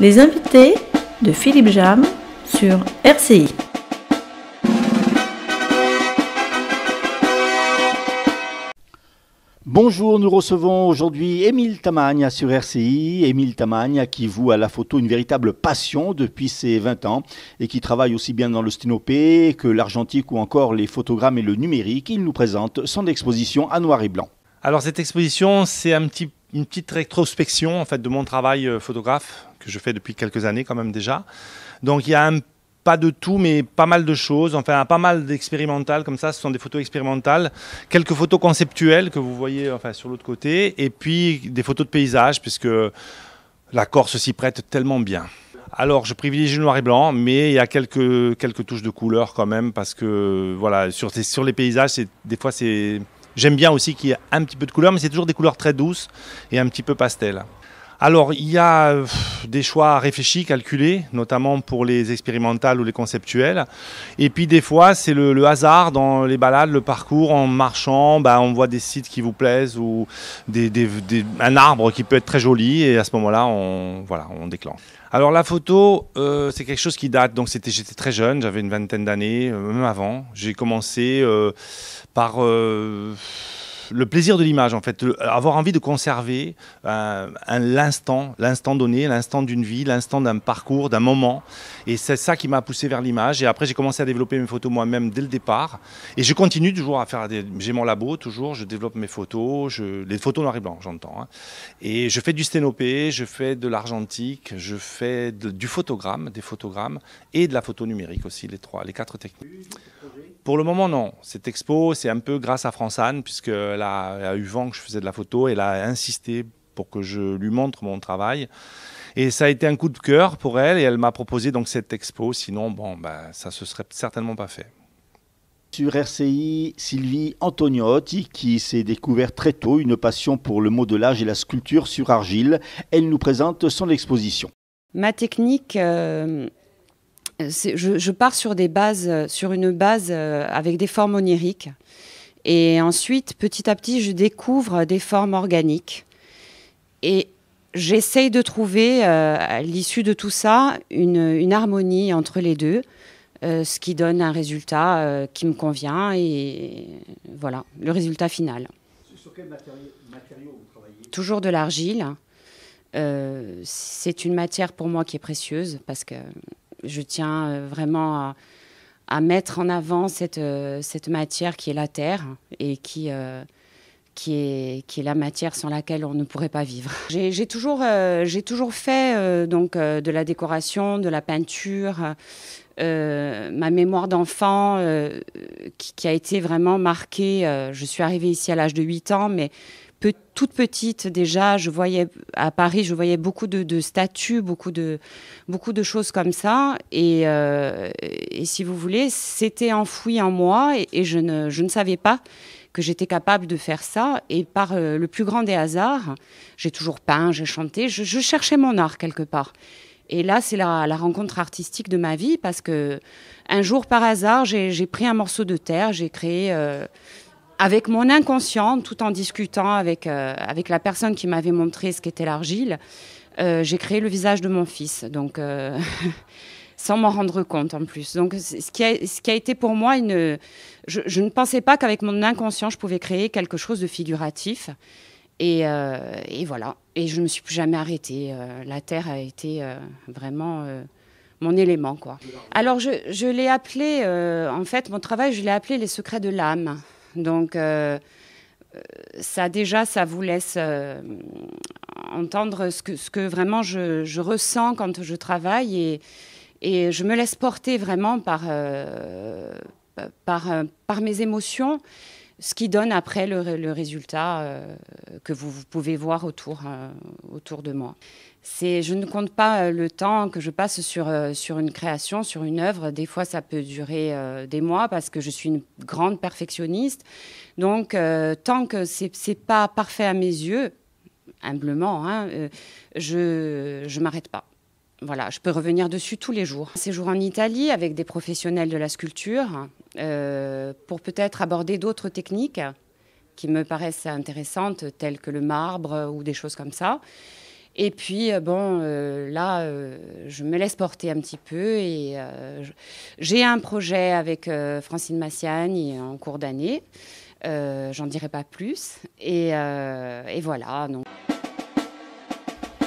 Les invités de Philippe Jam sur RCI. Bonjour, nous recevons aujourd'hui Émile Tamagne sur RCI. Émile Tamagne qui voue à la photo une véritable passion depuis ses 20 ans et qui travaille aussi bien dans le sténopé que l'argentique ou encore les photogrammes et le numérique. Il nous présente son exposition à noir et blanc. Alors cette exposition, c'est une petite rétrospection en fait, de mon travail photographe que je fais depuis quelques années quand même déjà. Donc il y a pas de tout, mais pas mal de choses, enfin pas mal d'expérimentales comme ça, ce sont des photos expérimentales, quelques photos conceptuelles que vous voyez enfin, sur l'autre côté, et puis des photos de paysages, puisque la Corse s'y prête tellement bien. Alors je privilégie le noir et blanc, mais il y a quelques touches de couleur quand même, parce que voilà, sur les paysages, des fois j'aime bien aussi qu'il y ait un petit peu de couleur, mais c'est toujours des couleurs très douces et un petit peu pastel. Alors, il y a des choix réfléchis, calculés, notamment pour les expérimentales ou les conceptuelles. Et puis, des fois, c'est le hasard dans les balades, le parcours, en marchant, on voit des sites qui vous plaisent ou un arbre qui peut être très joli. Et à ce moment-là, on déclenche. Alors, la photo, c'est quelque chose qui date. Donc, j'étais très jeune, j'avais une vingtaine d'années, même avant. J'ai commencé par... le plaisir de l'image, en fait, avoir envie de conserver l'instant donné, l'instant d'une vie, l'instant d'un parcours, d'un moment. Et c'est ça qui m'a poussé vers l'image. Et après, j'ai commencé à développer mes photos moi-même dès le départ. Et je continue toujours à faire j'ai mon labo, toujours, je développe mes photos, les photos noir et blanc, j'entends. Hein. Et je fais du sténopé, je fais de l'argentique, je fais des photogrammes et de la photo numérique aussi, les 4 techniques. Pour le moment, non. Cette expo, c'est un peu grâce à France-Anne, puisqu'elle a eu vent que je faisais de la photo. Elle a insisté pour que je lui montre mon travail. Et ça a été un coup de cœur pour elle, et elle m'a proposé donc cette expo. Sinon, ça ne se serait certainement pas fait. Sur RCI, Sylvie Antoniotti, qui s'est découvert très tôt une passion pour le modelage et la sculpture sur argile. Elle nous présente son exposition. Ma technique... Je pars sur une base avec des formes oniriques. Et ensuite, petit à petit, je découvre des formes organiques. Et j'essaye de trouver, à l'issue de tout ça, une harmonie entre les deux, ce qui donne un résultat qui me convient. Et voilà, le résultat final. Sur quel matériau vous travaillez ? Toujours de l'argile. C'est une matière pour moi qui est précieuse parce que je tiens vraiment à mettre en avant cette matière qui est la terre et qui est la matière sans laquelle on ne pourrait pas vivre. J'ai toujours fait de la décoration, de la peinture, ma mémoire d'enfant qui a été vraiment marquée. Je suis arrivée ici à l'âge de 8 ans, mais toute petite déjà, à Paris, je voyais beaucoup de statues, beaucoup de choses comme ça. Et si vous voulez, c'était enfoui en moi et je ne savais pas que j'étais capable de faire ça. Et par le plus grand des hasards, j'ai toujours peint, j'ai chanté, je cherchais mon art quelque part. Et là, c'est la rencontre artistique de ma vie parce que un jour, par hasard, j'ai pris un morceau de terre, j'ai créé... avec mon inconscient, tout en discutant avec la personne qui m'avait montré ce qu'était l'argile, j'ai créé le visage de mon fils, donc sans m'en rendre compte en plus. Donc ce qui a été pour moi je ne pensais pas qu'avec mon inconscient je pouvais créer quelque chose de figuratif. Et voilà. Et je ne me suis plus jamais arrêtée. La terre a été vraiment mon élément, quoi. Alors je l'ai appelé, en fait, mon travail, je l'ai appelé les secrets de l'âme. Donc, ça vous laisse entendre ce que vraiment je ressens quand je travaille et je me laisse porter vraiment par mes émotions, ce qui donne après le résultat que vous pouvez voir autour de moi. Je ne compte pas le temps que je passe sur une création, sur une œuvre. Des fois, ça peut durer des mois parce que je suis une grande perfectionniste. Donc, tant que c'est pas parfait à mes yeux, humblement, je m'arrête pas. Voilà, je peux revenir dessus tous les jours. Séjour en Italie avec des professionnels de la sculpture pour peut-être aborder d'autres techniques qui me paraissent intéressantes, telles que le marbre ou des choses comme ça. Et puis, là, je me laisse porter un petit peu et j'ai un projet avec Francine Massiagne en cours d'année. J'en dirai pas plus. Et voilà. Donc.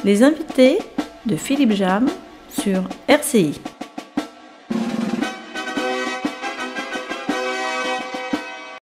Les invités de Philippe Jam sur RCI.